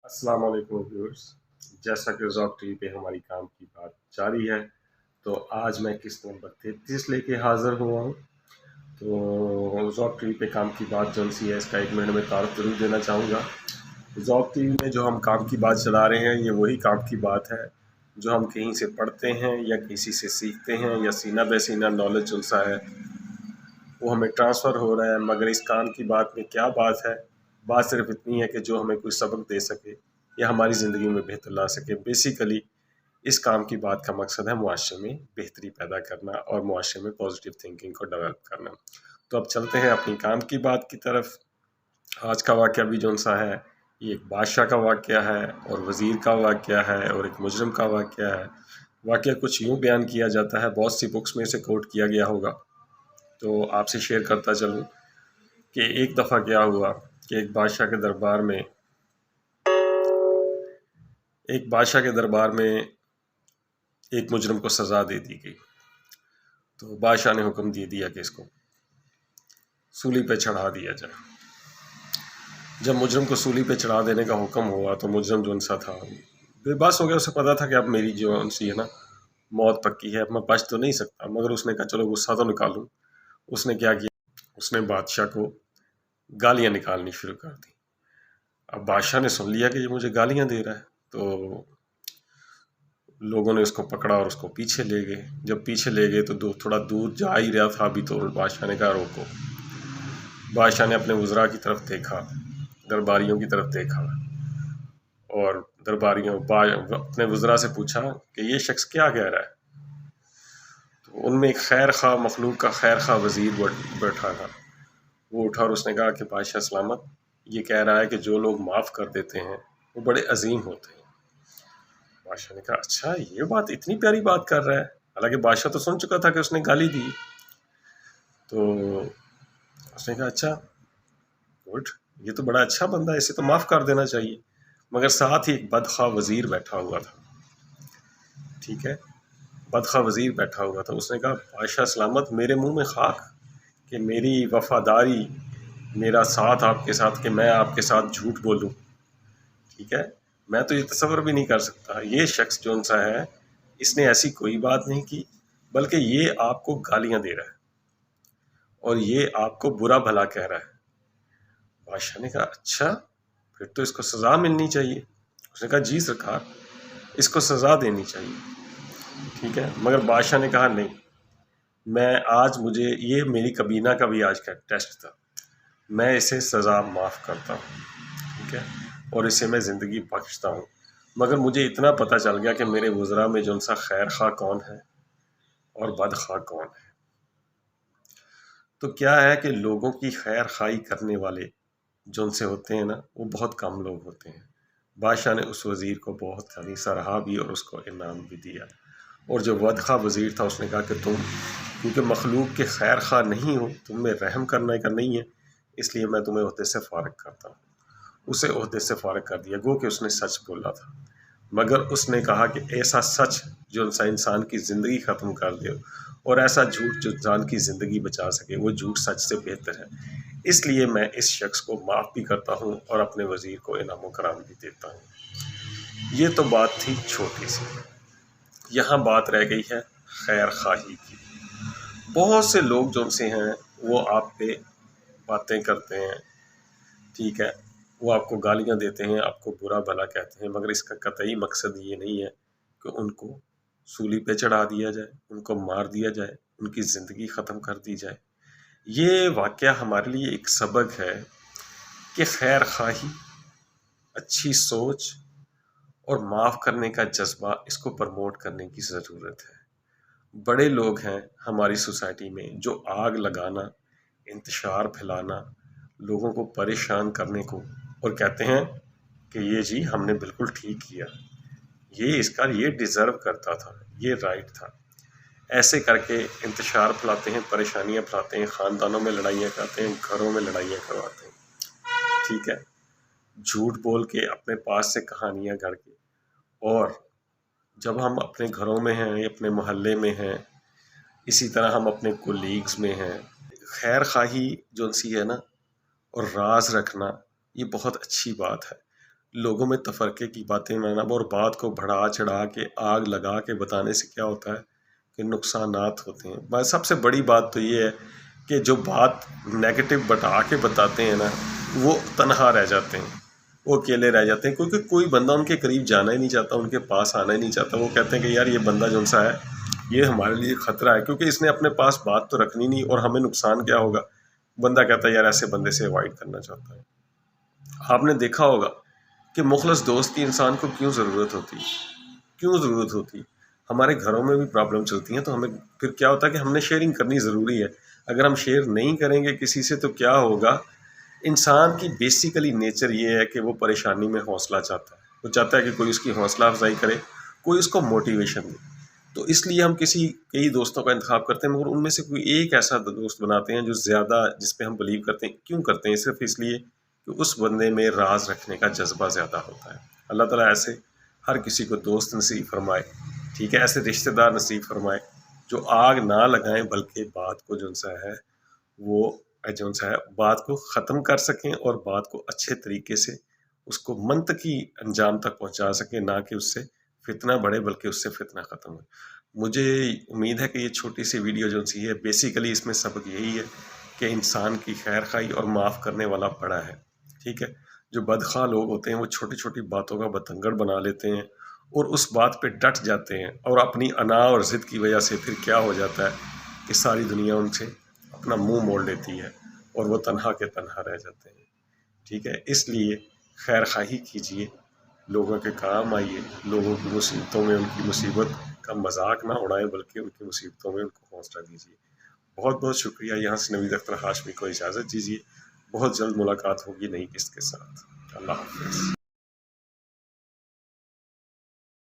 अस्सलाम वालेकुम व्यूअर्स। जैसा कि ज़ौक टीवी पे हमारी काम की बात जारी है, तो आज मैं किस्त नंबर 33 लेके हाज़िर हुआ हूँ। तो ज़ौक टीवी पे काम की बात जो सी है, इसका 1 मिनट में तारुफ ज़रूर देना चाहूँगा। ज़ौक टीवी में जो हम काम की बात चला रहे हैं, ये वही काम की बात है जो हम कहीं से पढ़ते हैं या किसी से सीखते हैं, या सीना बे सीना नॉलेज जो सा है वो हमें ट्रांसफ़र हो रहा है। मगर इस काम की बात में क्या बात है, बात सिर्फ इतनी है कि जो हमें कोई सबक दे सके या हमारी ज़िंदगी में बेहतर ला सके। बेसिकली इस काम की बात का मकसद है मुआशरे में बेहतरी पैदा करना और मुआशरे में पॉजिटिव थिंकिंग को डेवलप करना। तो अब चलते हैं अपनी काम की बात की तरफ। आज का वाक़या भी जो सा है, ये एक बादशाह का वाक़या है और वज़ीर का वाक़या है और एक मुजरिम का वाक़या है। वाक़या कुछ यूँ बयान किया जाता है, बहुत सी बुक्स में इसे कोट किया गया होगा, तो आपसे शेयर करता चलूँ कि एक दफ़ा क्या हुआ कि एक बादशाह के दरबार में एक मुजरिम को सज़ा दे दी गई। तो बादशाह ने हुक्म दे दिया कि इसको सूली पे चढ़ा दिया जाए। जब मुजरिम को सूली पे चढ़ा देने का हुक्म हुआ तो मुजरिम जो सा था बेबस हो गया। उसे पता था कि अब मेरी जो सी है ना मौत पक्की है, अब मैं बच तो नहीं सकता। मगर उसने कहा चलो गुस्सा तो निकालूं। उसने क्या किया, उसने बादशाह को गालियां निकालनी शुरू कर दी। अब बादशाह ने सुन लिया कि ये मुझे गालियां दे रहा है, तो लोगों ने उसको पकड़ा और उसको पीछे ले गए। जब पीछे ले गए तो थोड़ा दूर जा ही रहा था अभी, तो बादशाह ने कहा रोको। बादशाह ने अपने वज़रा की तरफ देखा, दरबारियों की तरफ देखा और अपने वज़रा से पूछा कि ये शख्स क्या कह रहा है। तो उनमें एक खैर खा मखलूक का खैर खा वज़ीर बैठा था। वो उठा और उसने कहा कि बादशाह सलामत, ये कह रहा है कि जो लोग माफ़ कर देते हैं वो बड़े अजीम होते हैं। बादशाह ने कहा अच्छा, ये बात इतनी प्यारी बात कर रहा है। हालांकि बादशाह तो सुन चुका था कि उसने गाली दी। तो उसने कहा अच्छा गुड, ये तो बड़ा अच्छा बंदा है, इसे तो माफ़ कर देना चाहिए। मगर साथ ही एक बदखा वज़ीर बैठा हुआ था। ठीक है, बदखा वज़ीर बैठा हुआ था। उसने कहा बादशाह सलामत, मेरे मुंह में खाक कि मेरी वफादारी, मेरा साथ आपके साथ, कि मैं आपके साथ झूठ बोलूं। ठीक है, मैं तो ये तसव्वुर भी नहीं कर सकता। ये शख्स जो सा है, इसने ऐसी कोई बात नहीं की, बल्कि ये आपको गालियां दे रहा है और ये आपको बुरा भला कह रहा है। बादशाह ने कहा अच्छा, फिर तो इसको सज़ा मिलनी चाहिए। उसने कहा जी सरकार, इसको सज़ा देनी चाहिए। ठीक है, मगर बादशाह ने कहा नहीं, मैं आज, मुझे ये मेरी कबीना का भी आज का टेस्ट था, मैं इसे सज़ा माफ़ करता हूँ। ठीक है, और इसे मैं ज़िंदगी बख्शता हूँ। मगर मुझे इतना पता चल गया कि मेरे वज़रा में जो सा खैर खा कौन है और बद खा कौन है। तो क्या है कि लोगों की खैर खाई करने वाले जो उनसे होते हैं ना, वो बहुत कम लोग होते हैं। बादशाह ने उस वज़ीर को बहुत सारी सराहा भी और उसको इनाम भी दिया। और जो बदखा वज़ीर था उसने कहा कि तुम क्योंकि मखलूक के खैर खा नहीं हो, तुम में रहम करने का नहीं है, इसलिए मैं तुम्हें ओहदे से फ़ारिग करता हूँ। उसे ओहदे से फ़ारिग कर दिया। गो कि उसने सच बोला था, मगर उसने कहा कि ऐसा सच जो इंसान की ज़िंदगी ख़त्म कर दे और ऐसा झूठ जो इंसान की ज़िंदगी बचा सके, वो झूठ सच से बेहतर है। इसलिए मैं इस शख्स को माफ़ भी करता हूँ और अपने वज़ीर को इनाम कराम भी देता हूँ। ये तो बात थी छोटी सी। यहाँ बात रह गई है खैर खाही की। बहुत से लोग जो से हैं वो आप पे बातें करते हैं। ठीक है, वो आपको गालियाँ देते हैं, आपको बुरा भला कहते हैं, मगर इसका कतई मकसद ये नहीं है कि उनको सूली पे चढ़ा दिया जाए, उनको मार दिया जाए, उनकी ज़िंदगी ख़त्म कर दी जाए। ये वाक़या हमारे लिए एक सबक है कि खैर खाही, अच्छी सोच और माफ़ करने का जज्बा, इसको प्रमोट करने की ज़रूरत है। बड़े लोग हैं हमारी सोसाइटी में जो आग लगाना, इंतशार फैलाना, लोगों को परेशान करने को, और कहते हैं कि ये जी हमने बिल्कुल ठीक किया, ये डिज़र्व करता था, ये राइट था। ऐसे करके इंतशार फैलाते हैं, परेशानियां फैलाते हैं, ख़ानदानों में लड़ाइयाँ करते हैं, घरों में लड़ाइयाँ करवाते हैं। ठीक है, झूठ बोल के अपने पास से कहानियाँ गढ़ के, और जब हम अपने घरों में हैं, अपने मोहल्ले में हैं, इसी तरह हम अपने कोलीग्स में हैं, खैर खाही जो सी है ना और राज रखना, ये बहुत अच्छी बात है। لوگوں میں تفرقے کی باتیں بنانا اور بات کو بڑھا چڑھا کے آگ لگا کے بتانے سے کیا ہوتا ہے کہ نقصانات ہوتے ہیں. بس سب سے بڑی بات تو یہ ہے کہ جو بات نیگیٹو بٹا کے بتاتے ہیں نا وہ تنہا رہ جاتے ہیں، وہ اکیلے رہ جاتے ہیں، کیونکہ کوئی بندہ ان کے قریب جانا ہی نہیں چاہتا، ان کے پاس آنا ہی نہیں چاہتا. وہ کہتے ہیں کہ یار یہ بندہ جو سا ہے یہ ہمارے لیے خطرہ ہے، کیونکہ اس نے اپنے پاس بات تو رکھنی نہیں اور ہمیں نقصان کیا ہوگا. بندہ کہتا ہے یار ایسے بندے سے اوائڈ کرنا چاہتا ہے. آپ نے دیکھا ہوگا کہ مخلص دوست کی انسان کو کیوں ضرورت ہوتی. ہمارے گھروں میں بھی پرابلم چلتی ہیں تو ہمیں پھر کیا ہوتا ہے کہ ہم نے شیئرنگ کرنی ضروری ہے. اگر ہم شیئر نہیں کریں گے کسی سے تو کیا ہوگا. انسان کی بیسیکلی نیچر یہ ہے کہ وہ پریشانی میں حوصلہ چاہتا ہے، وہ چاہتا ہے کہ کوئی اس کی حوصلہ افزائی کرے، کوئی اس کو موٹیویشن دے. تو اس لیے ہم کئی دوستوں کا انتخاب کرتے ہیں، مگر ان میں سے کوئی ایک ایسا دوست بناتے ہیں جو زیادہ جس پہ ہم بلیو کرتے ہیں. کیوں کرتے ہیں؟ صرف اس لیے کہ اس بندے میں راز رکھنے کا جذبہ زیادہ ہوتا ہے. اللہ تعالیٰ ایسے ہر کسی کو دوست نصیب فرمائے، ٹھیک ہے، ایسے رشتہ دار نصیب فرمائے جو آگ نہ لگائیں بلکہ بات کو بات کو ختم کر سکیں اور بات کو اچھے طریقے سے اس کو منطقی انجام تک پہنچا سکیں، نہ کہ اس سے فتنہ بڑھے بلکہ اس سے فتنہ ختم ہو. مجھے امید ہے کہ یہ چھوٹی سی ویڈیو جو سی ہے بیسیکلی اس میں سبق یہی ہے کہ انسان کی خیر خواہی اور معاف کرنے والا بڑا ہے. ٹھیک ہے، جو بدخواہ لوگ ہوتے ہیں وہ چھوٹی چھوٹی باتوں کا بتنگڑ بنا لیتے ہیں اور اس بات پہ ڈٹ جاتے ہیں، اور اپنی انا اور ضد کی وجہ سے پھر کیا ہو جاتا ہے کہ ساری دنیا ان سے اپنا منہ موڑ لیتی ہے اور وہ تنہا کے تنہا رہ جاتے ہیں. ٹھیک ہے، اس لیے خیر خواہی کیجیے، لوگوں کے کام آئیے، لوگوں کی مصیبتوں میں ان کی مصیبت کا مذاق نہ اڑائیں بلکہ ان کی مصیبتوں میں ان کو حوصلہ دیجیے. بہت بہت شکریہ. یہاں سے نوید اختر ہاشمی کو اجازت دیجیے. بہت جلد ملاقات ہوگی نئی قسط کے ساتھ. اللہ حافظ.